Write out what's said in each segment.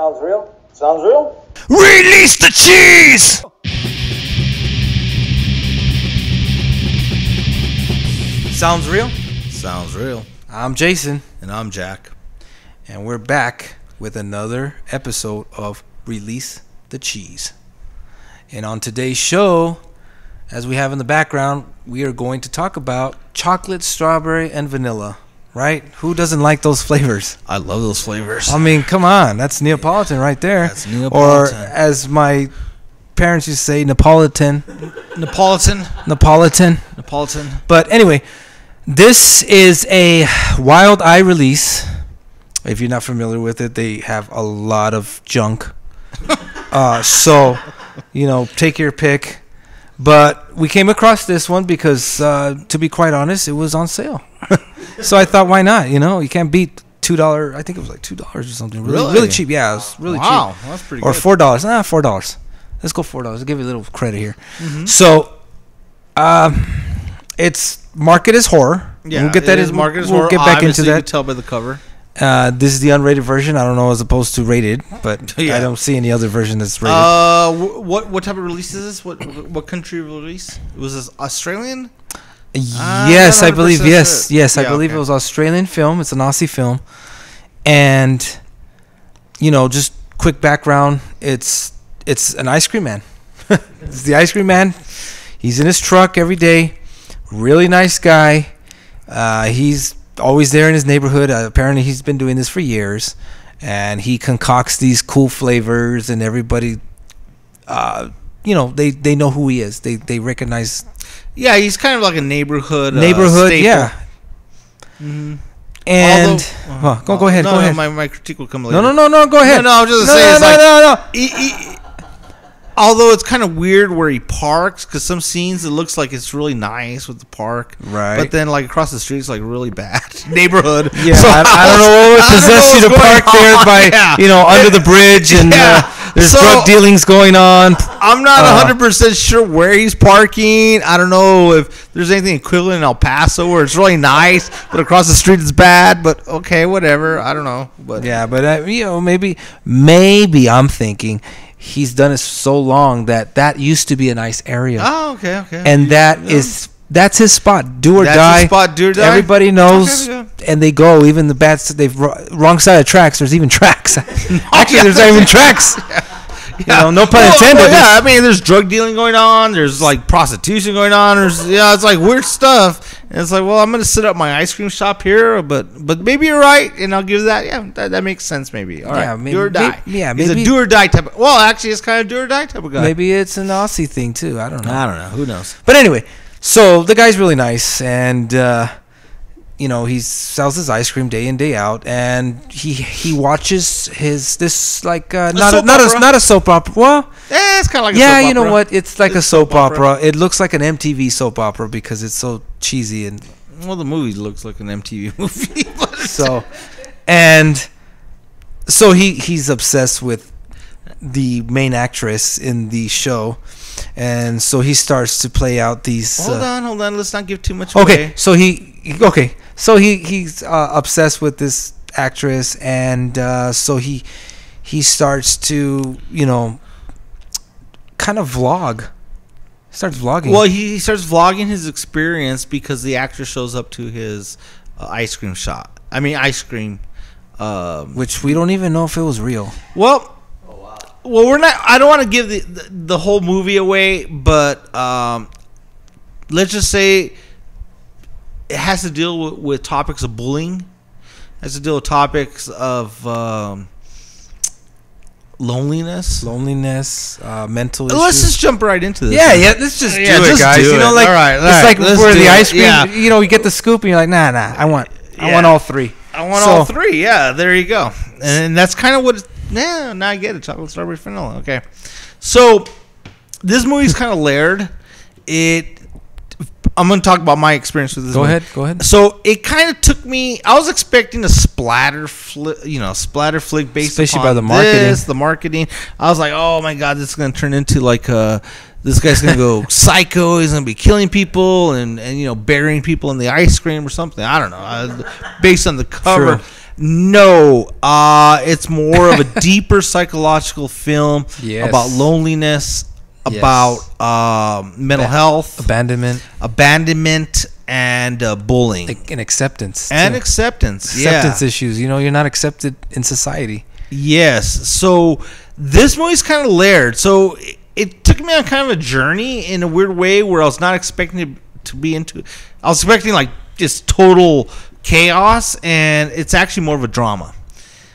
Sounds real? Sounds real? Release the cheese! Sounds real? Sounds real. I'm Jason. And I'm Jack. And we're back with another episode of Release the Cheese. And on today's show, as we have in the background, we are going to talk about chocolate, strawberry, and vanilla. Right? Who doesn't like those flavors? I love those flavors. I mean, come on. That's Neapolitan right there. That's Neapolitan. Or as my parents used to say, Napolitan. Napolitan. But anyway, this is a Wild Eye release. If you're not familiar with it, they have a lot of junk. So, take your pick. But we came across this one because, to be quite honest, it was on sale. So I thought, why not? You can't beat $2. I think it was like $2 or something. Really cheap. Yeah, it was really cheap. Wow, that's pretty or good. Or $4. $4. Let's go $4. I'll give you a little credit here. Mm-hmm. So, it's market as horror. Yeah, we'll get that as market as horror. horror. We'll get back Obviously, into that. You can tell by the cover. This is the unrated version. I don't know as opposed to rated, but Yeah. I don't see any other version that's rated. What type of release is this? What country release? Was this Australian? Yes, I believe. Yes, sure. I believe it was Australian film. It's an Aussie film, and just quick background. It's an ice cream man. It's the ice cream man. He's in his truck every day. Really nice guy. He's always there in his neighborhood. Apparently, he's been doing this for years, and he concocts these cool flavors, and everybody, they know who he is. They recognize. Yeah, he's kind of like a neighborhood. Staple. Yeah. Mm-hmm. And go ahead. No, go ahead. My critique will come later. No. Go ahead. No, I was just saying. Although it's kind of weird where he parks, because some scenes it looks like it's really nice with the park, right? But then like across the street, it's like really bad neighborhood. Yeah, so I don't know what would possess you to park there by under the bridge, and there's drug dealings going on. I'm not 100% sure where he's parking. I don't know if there's anything equivalent in El Paso where it's really nice, but across the street it's bad. But okay, whatever. I don't know. But yeah, but maybe I'm thinking. He's done it so long that used to be a nice area. Oh, okay. And that's his spot. Do or die. That's his spot. Do or die. Everybody knows, and they go. Even the bad. They've wrong side of tracks. There's even tracks. Actually, there's not even tracks. No pun intended. I mean, there's drug dealing going on. There's like prostitution going on. It's like weird stuff. And it's like, well, I'm gonna set up my ice cream shop here, but maybe you're right, and I'll give that. Yeah, that makes sense. Maybe. All right. Do or die. He's a do or die type. Well, actually, it's kind of do or die type of guy. Maybe it's an Aussie thing too. I don't know. Who knows? But anyway, so the guy's really nice, and he sells his ice cream day in day out, and he watches not a soap opera. Well, it's kind of like a soap opera. You know what? It's like a soap opera. It looks like an MTV soap opera because it's so cheesy and. Well, the movie looks like an MTV movie. So he's obsessed with the main actress in the show. And so he starts to play out these. Hold on. Let's not give too much away. So he's obsessed with this actress, and so he starts to kind of vlog. Starts vlogging. Well, he starts vlogging his experience because the actress shows up to his ice cream shop. Ice cream, which we don't even know if it was real. Well, we're not. I don't want to give the whole movie away, but let's just say it has to deal with topics of bullying. It has to deal with topics of loneliness, mental issues. Let's just jump right into this. Yeah. Let's just do it, guys. All right. It's like for the ice cream. Yeah. You get the scoop, and you're like, nah. I want all three. I want all three. Yeah, there you go. And that's kind of what. Now I get it. Chocolate, strawberry, vanilla. Okay. So this movie's kind of layered. I'm going to talk about my experience with this movie. Go ahead. So it kind of took me. I was expecting a splatter flick based especially upon by the marketing. The marketing. I was like, oh my god, this is going to turn into like this guy's going to go psycho. He's going to be killing people and burying people in the ice cream or something. I don't know. Based on the cover. True. No, it's more of a deeper psychological film Yes. about loneliness, Yes. about mental health, abandonment, and bullying and acceptance. and too. acceptance. Acceptance Yeah. issues. You know, you're not accepted in society. Yes. So this movie's kind of layered. So it took me on kind of a journey in a weird way where I was not expecting to be into. I was expecting like just total chaos, and it's actually more of a drama.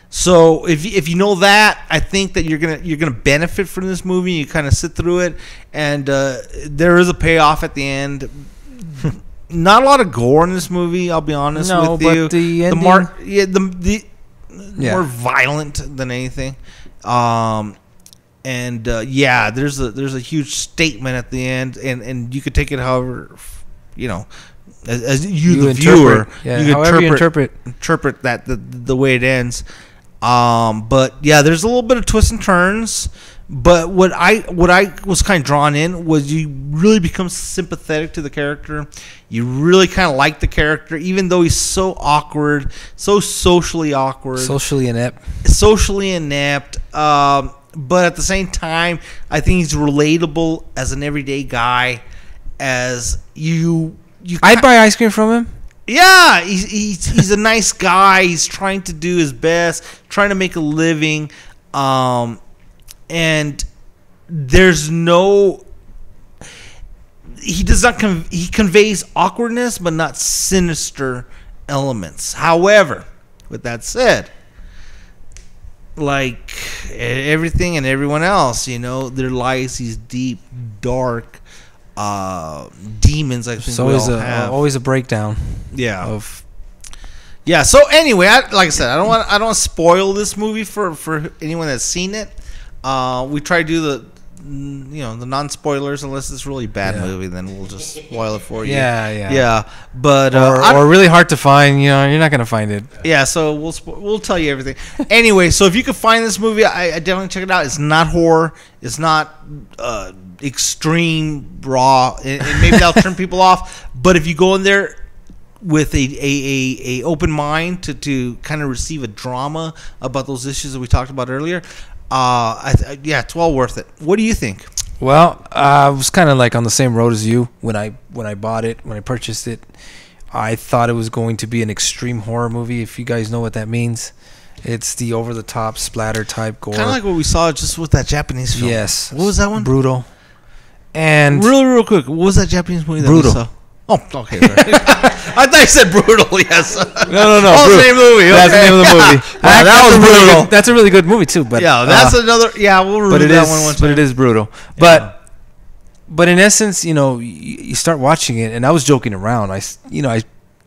So if you know that, I think that you're gonna benefit from this movie. You kind of sit through it, and there is a payoff at the end. Not a lot of gore in this movie, I'll be honest with you. but the ending, More violent than anything. There's a huge statement at the end, and you could take it however, you know, as you the viewer, yeah, you however you interpret that the way it ends. But yeah, there's a little bit of twists and turns. But what I was kind of drawn in was you really become sympathetic to the character. You really kind of like the character, even though he's so awkward, so socially awkward, socially inept. But at the same time, I think he's relatable as an everyday guy. As you I'd buy ice cream from him. Yeah, he's a nice guy. He's trying to do his best, trying to make a living. And there's no, he does not he conveys awkwardness but not sinister elements. However, with that said, like everything and everyone else, you know, there lies these deep, dark demons. I think So always a breakdown. Yeah. Yeah. So anyway, like I said, I don't want to spoil this movie for anyone that's seen it. We try to do the non-spoilers unless it's a really bad movie, then we'll just spoil it for you. Yeah. But or really hard to find. You know, you're not gonna find it. Yeah. So we'll tell you everything. Anyway, so if you could find this movie, I definitely check it out. It's not horror. It's not extreme raw, and maybe that'll turn people off. But if you go in there with a open mind to kind of receive a drama about those issues that we talked about earlier. It's well worth it. What do you think? Well, I was kind of like on the same road as you when I bought it, when I purchased it. I thought it was going to be an extreme horror movie. If you guys know what that means, it's the over-the-top splatter type gore. Kind of like what we saw just with that Japanese film. Yes. What was that one? Brutal. And real quick, what was that Japanese movie that Brutal. we saw? Oh, okay. Sorry. I thought you said Brutal. Yes. No. Oh, Brutal. same movie. That's the name of the movie. Wow, that was brutal. That's a really good movie too. But that's another. Yeah, we'll review that one once. But it is brutal. Yeah. But in essence, you know, you start watching it, and I was joking around. I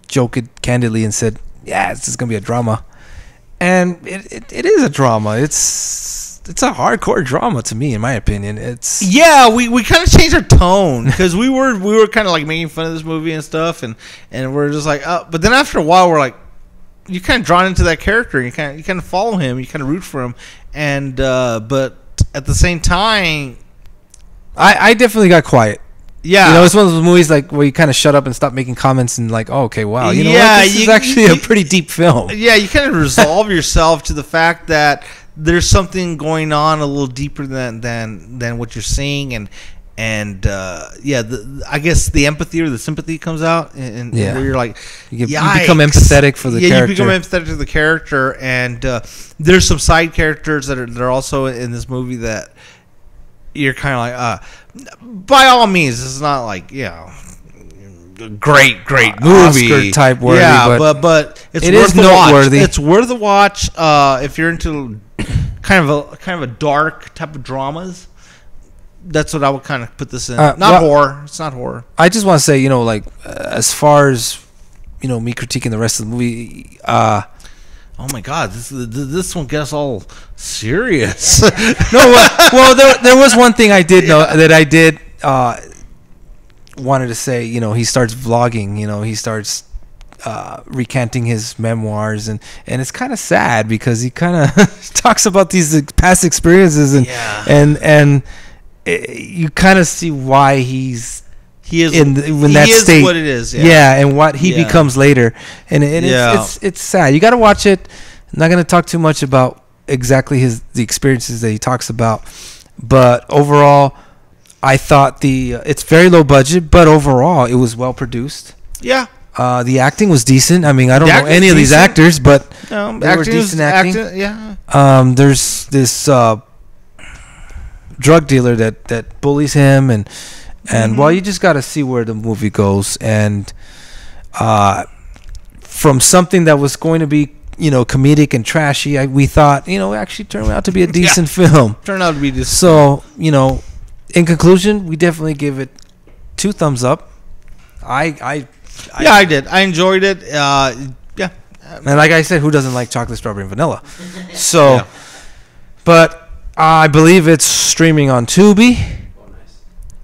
joked candidly and said, "Yeah, this is gonna be a drama," and it is a drama. It's a hardcore drama to me, in my opinion. We kind of changed our tone because we were kind of like making fun of this movie and stuff, and we're just like, but then after a while, we're like, you're kind of drawn into that character. You kind of follow him, you kind of root for him, and but at the same time, I definitely got quiet. Yeah, you know, it's one of those movies like where you kind of shut up and stop making comments and like, oh, okay, wow, you know, this is actually a pretty deep film. Yeah, you kind of resolve yourself to the fact that there's something going on a little deeper than what you're seeing, and I guess the empathy or the sympathy comes out, and where you're like, you become empathetic for the character. Yeah, you become empathetic to the character, and there's some side characters that are also in this movie that you're kind of like, by all means, this is not like, great movie, Oscar type worthy, but it's it worth is the noteworthy. watch. It's worth the watch if you're into kind of a dark type of dramas. That's what I would kind of put this in. Horror. It's not horror. I just want to say, you know, like as far as me critiquing the rest of the movie. Oh my God! This one gets all serious. Well, there was one thing I did know that I did wanted to say. You know, he starts vlogging. You know, he starts recanting his memoirs, and it's kind of sad because he kind of talks about these past experiences, and you kind of see why he is in that state. What it is, and what he becomes later, and it's sad. You got to watch it. I'm not going to talk too much about exactly the experiences that he talks about, but overall, I thought it's very low budget, but overall, it was well produced. Yeah. The acting was decent. I mean, I don't know any of these actors, but they were decent acting. Yeah. There's this drug dealer that bullies him, and well, you just got to see where the movie goes. And from something that was going to be, comedic and trashy, we thought, it actually turned out to be a decent film. Turned out to be decent. So, in conclusion, we definitely give it 2 thumbs up. I did. I enjoyed it. Yeah. And like I said, who doesn't like chocolate, strawberry, and vanilla? So, but I believe it's streaming on Tubi.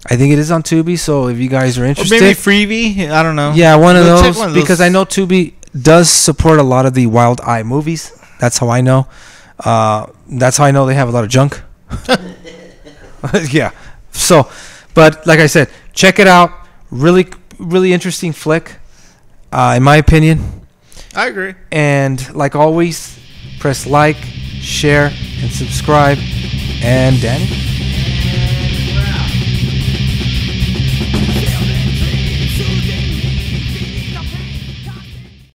I think it is on Tubi. So if you guys are interested, or maybe Freevee. I don't know. Yeah, one of those, because I know Tubi does support a lot of the Wild Eye movies. That's how I know. That's how I know they have a lot of junk. Yeah. So, but like I said, check it out. Really, really interesting flick, in my opinion. I agree. And like always, press like, share, and subscribe. And Danny?